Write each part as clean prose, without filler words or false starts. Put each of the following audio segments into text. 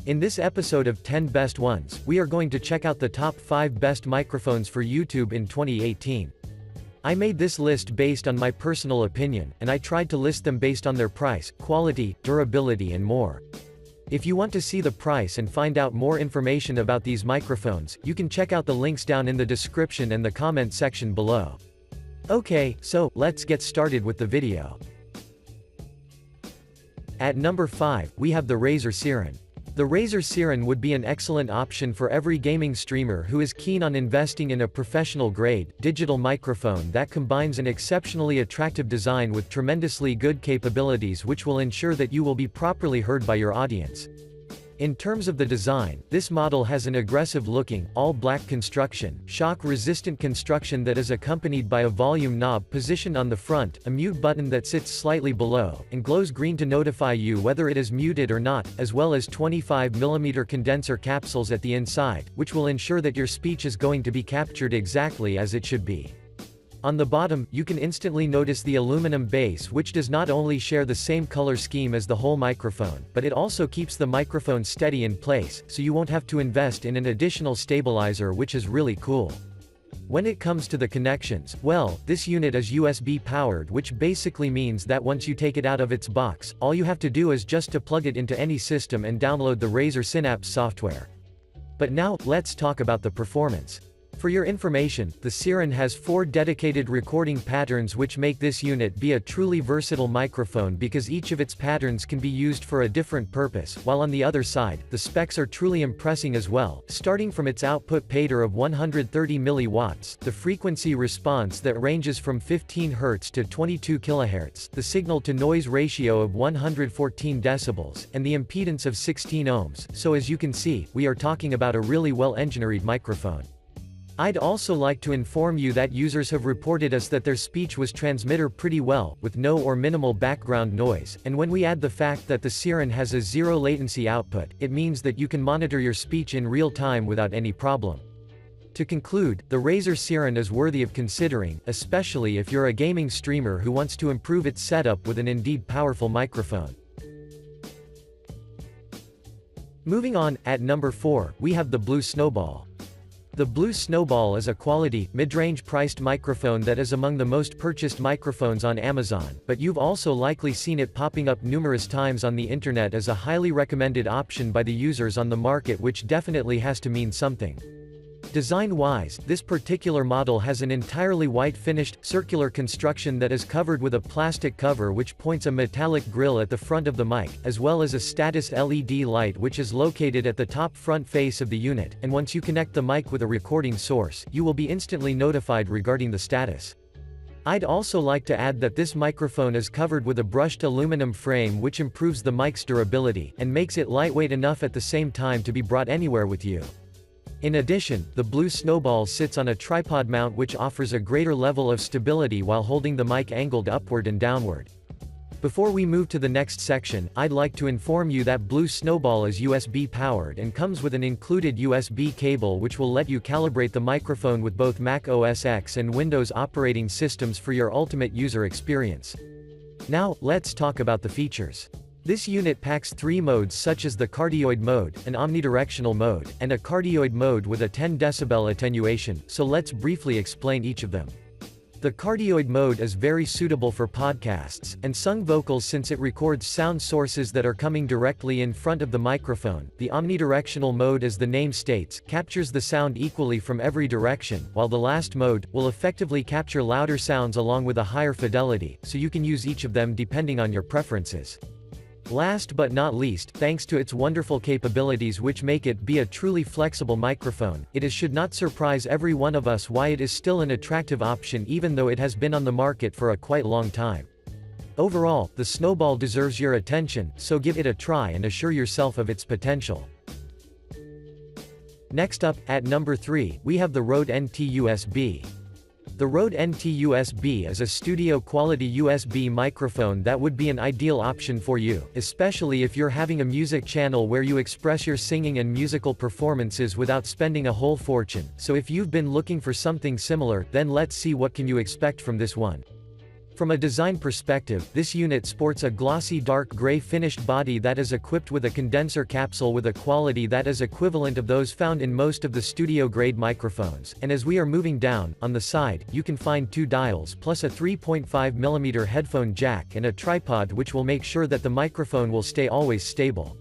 In this episode of 10 Best Ones, we are going to check out the top 5 best microphones for YouTube in 2018. I made this list based on my personal opinion, and I tried to list them based on their price, quality, durability and more. If you want to see the price and find out more information about these microphones, you can check out the links down in the description and the comment section below. Okay, so, let's get started with the video. At number 5, we have the Razer Seiren. The Razer Seiren would be an excellent option for every gaming streamer who is keen on investing in a professional-grade, digital microphone that combines an exceptionally attractive design with tremendously good capabilities which will ensure that you will be properly heard by your audience. In terms of the design, this model has an aggressive-looking, all-black construction, shock-resistant construction that is accompanied by a volume knob positioned on the front, a mute button that sits slightly below, and glows green to notify you whether it is muted or not, as well as 25mm condenser capsules at the inside, which will ensure that your speech is going to be captured exactly as it should be. On the bottom, you can instantly notice the aluminum base which does not only share the same color scheme as the whole microphone, but it also keeps the microphone steady in place, so you won't have to invest in an additional stabilizer, which is really cool. When it comes to the connections, well, this unit is USB powered, which basically means that once you take it out of its box, all you have to do is just to plug it into any system and download the Razer Synapse software. But now, let's talk about the performance. For your information, the Seiren has 4 dedicated recording patterns which make this unit be a truly versatile microphone because each of its patterns can be used for a different purpose, while on the other side, the specs are truly impressive as well, starting from its output pater of 130 mW, the frequency response that ranges from 15 Hz to 22 kHz, the signal-to-noise ratio of 114 decibels, and the impedance of 16 ohms, so as you can see, we are talking about a really well-engineered microphone. I'd also like to inform you that users have reported us that their speech was transmitter pretty well, with no or minimal background noise, and when we add the fact that the Seiren has a zero latency output, it means that you can monitor your speech in real time without any problem. To conclude, the Razer Seiren is worthy of considering, especially if you're a gaming streamer who wants to improve its setup with an indeed powerful microphone. Moving on, at number 4, we have the Blue Snowball. The Blue Snowball is a quality, mid-range priced microphone that is among the most purchased microphones on Amazon, but you've also likely seen it popping up numerous times on the internet as a highly recommended option by the users on the market, which definitely has to mean something. Design-wise, this particular model has an entirely white finished, circular construction that is covered with a plastic cover which points a metallic grill at the front of the mic, as well as a status LED light which is located at the top front face of the unit, and once you connect the mic with a recording source, you will be instantly notified regarding the status. I'd also like to add that this microphone is covered with a brushed aluminum frame which improves the mic's durability, and makes it lightweight enough at the same time to be brought anywhere with you. In addition, the Blue Snowball sits on a tripod mount which offers a greater level of stability while holding the mic angled upward and downward. Before we move to the next section, I'd like to inform you that Blue Snowball is USB powered and comes with an included USB cable which will let you calibrate the microphone with both Mac OS X and Windows operating systems for your ultimate user experience. Now, let's talk about the features. This unit packs 3 modes such as the cardioid mode, an omnidirectional mode, and a cardioid mode with a 10 dB attenuation, so let's briefly explain each of them. The cardioid mode is very suitable for podcasts, and sung vocals since it records sound sources that are coming directly in front of the microphone. The omnidirectional mode, as the name states, captures the sound equally from every direction, while the last mode will effectively capture louder sounds along with a higher fidelity, so you can use each of them depending on your preferences. Last but not least, thanks to its wonderful capabilities which make it be a truly flexible microphone, it should not surprise every one of us why it is still an attractive option even though it has been on the market for a quite long time. Overall, the Snowball deserves your attention, so give it a try and assure yourself of its potential. Next up, at number 3, we have the Rode NT USB. The Rode NT USB is a studio-quality USB microphone that would be an ideal option for you, especially if you're having a music channel where you express your singing and musical performances without spending a whole fortune. So if you've been looking for something similar, then let's see what can you expect from this one. From a design perspective, this unit sports a glossy dark gray finished body that is equipped with a condenser capsule with a quality that is equivalent of those found in most of the studio-grade microphones, and as we are moving down, on the side, you can find 2 dials plus a 3.5mm headphone jack and a tripod which will make sure that the microphone will stay always stable.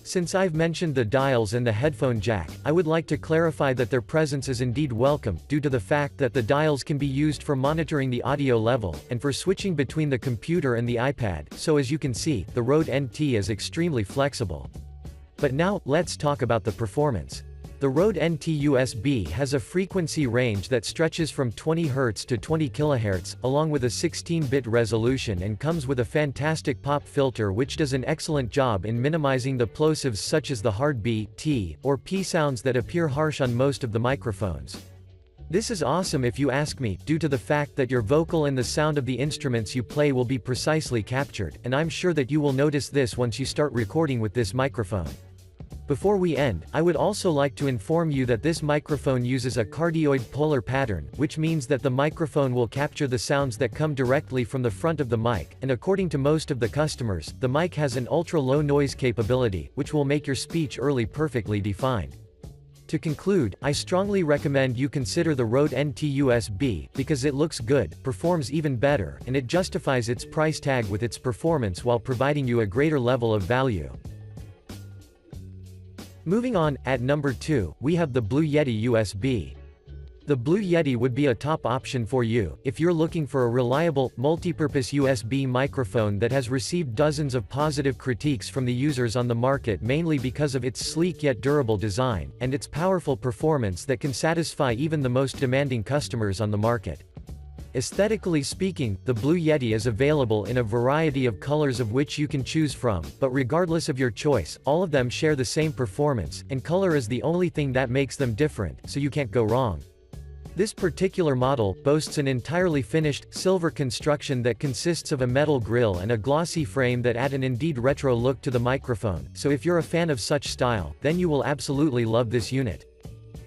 Since I've mentioned the dials and the headphone jack, I would like to clarify that their presence is indeed welcome, due to the fact that the dials can be used for monitoring the audio level, and for switching between the computer and the iPad, so as you can see, the Rode NT is extremely flexible. But now, let's talk about the performance. The Rode NT USB has a frequency range that stretches from 20 Hz to 20 kHz, along with a 16-bit resolution, and comes with a fantastic pop filter which does an excellent job in minimizing the plosives such as the hard B, T, or P sounds that appear harsh on most of the microphones. This is awesome if you ask me, due to the fact that your vocal and the sound of the instruments you play will be precisely captured, and I'm sure that you will notice this once you start recording with this microphone. Before we end, I would also like to inform you that this microphone uses a cardioid polar pattern, which means that the microphone will capture the sounds that come directly from the front of the mic, and according to most of the customers, the mic has an ultra-low noise capability, which will make your speech early perfectly defined. To conclude, I strongly recommend you consider the Rode NT USB, because it looks good, performs even better, and it justifies its price tag with its performance while providing you a greater level of value. Moving on, at number 2, we have the Blue Yeti USB. The Blue Yeti would be a top option for you, if you're looking for a reliable, multipurpose USB microphone that has received dozens of positive critiques from the users on the market mainly because of its sleek yet durable design, and its powerful performance that can satisfy even the most demanding customers on the market. Aesthetically speaking, the Blue Yeti is available in a variety of colors of which you can choose from, but regardless of your choice, all of them share the same performance, and color is the only thing that makes them different, so you can't go wrong. This particular model boasts an entirely finished, silver construction that consists of a metal grille and a glossy frame that add an indeed retro look to the microphone, so if you're a fan of such style, then you will absolutely love this unit.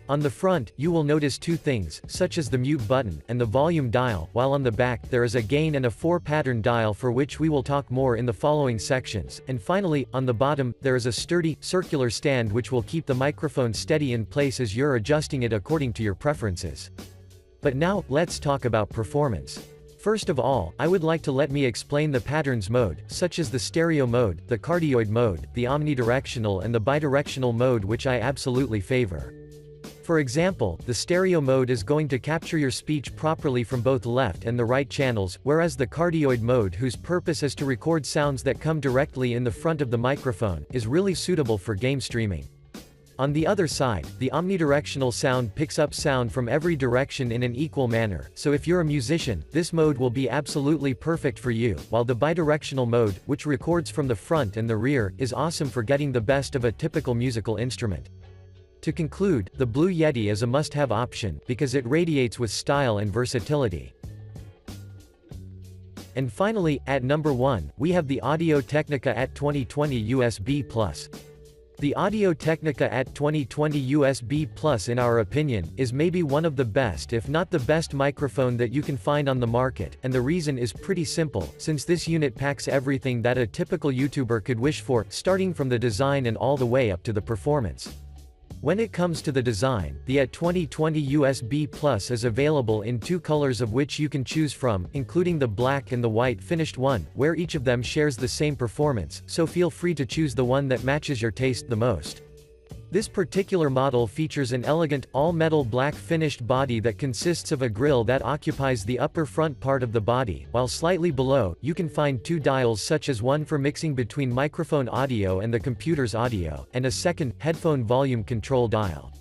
On the front, you will notice 2 things, such as the mute button, and the volume dial, while on the back there is a gain and a 4-pattern dial for which we will talk more in the following sections, and finally, on the bottom, there is a sturdy, circular stand which will keep the microphone steady in place as you're adjusting it according to your preferences. But now, let's talk about performance. First of all, I would like to let me explain the patterns mode, such as the stereo mode, the cardioid mode, the omnidirectional and the bidirectional mode which I absolutely favor. For example, the stereo mode is going to capture your speech properly from both left and the right channels, whereas the cardioid mode, whose purpose is to record sounds that come directly in the front of the microphone, is really suitable for game streaming. On the other side, the omnidirectional sound picks up sound from every direction in an equal manner, so if you're a musician, this mode will be absolutely perfect for you, while the bidirectional mode, which records from the front and the rear, is awesome for getting the best of a typical musical instrument. To conclude, the Blue Yeti is a must-have option, because it radiates with style and versatility. And finally, at number 1, we have the Audio-Technica AT 2020 USB+. The Audio-Technica AT 2020 USB+, in our opinion, is maybe one of the best if not the best microphone that you can find on the market, and the reason is pretty simple, since this unit packs everything that a typical YouTuber could wish for, starting from the design and all the way up to the performance. When it comes to the design, the AT 2020 USB Plus is available in 2 colors of which you can choose from, including the black and the white finished one, where each of them shares the same performance, so feel free to choose the one that matches your taste the most. This particular model features an elegant, all-metal black finished body that consists of a grille that occupies the upper front part of the body, while slightly below, you can find 2 dials such as one for mixing between microphone audio and the computer's audio, and a second, headphone volume control dial.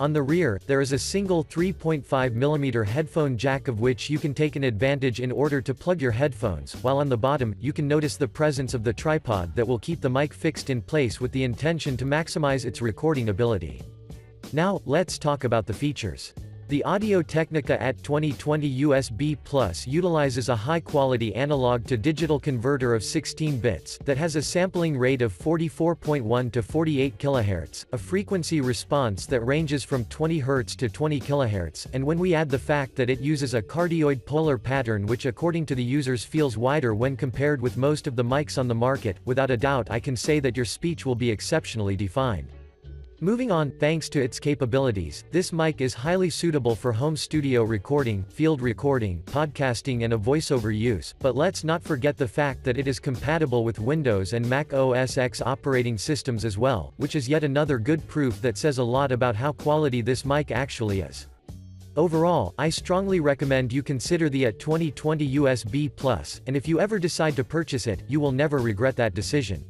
On the rear, there is a single 3.5mm headphone jack of which you can take an advantage in order to plug your headphones, while on the bottom, you can notice the presence of the tripod that will keep the mic fixed in place with the intention to maximize its recording ability. Now, let's talk about the features. The Audio-Technica AT2020 USB Plus utilizes a high-quality analog-to-digital converter of 16 bits, that has a sampling rate of 44.1 to 48 kHz, a frequency response that ranges from 20 Hz to 20 kHz, and when we add the fact that it uses a cardioid polar pattern which according to the users feels wider when compared with most of the mics on the market, without a doubt I can say that your speech will be exceptionally defined. Moving on, thanks to its capabilities, this mic is highly suitable for home studio recording, field recording, podcasting and a voiceover use, but let's not forget the fact that it is compatible with Windows and Mac OS X operating systems as well, which is yet another good proof that says a lot about how quality this mic actually is. Overall, I strongly recommend you consider the AT2020 USB Plus, and if you ever decide to purchase it, you will never regret that decision.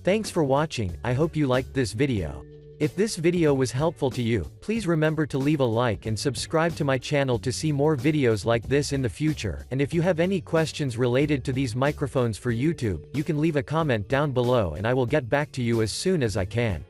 Thanks for watching, I hope you liked this video. If this video was helpful to you, please remember to leave a like and subscribe to my channel to see more videos like this in the future, and if you have any questions related to these microphones for YouTube, you can leave a comment down below and I will get back to you as soon as I can.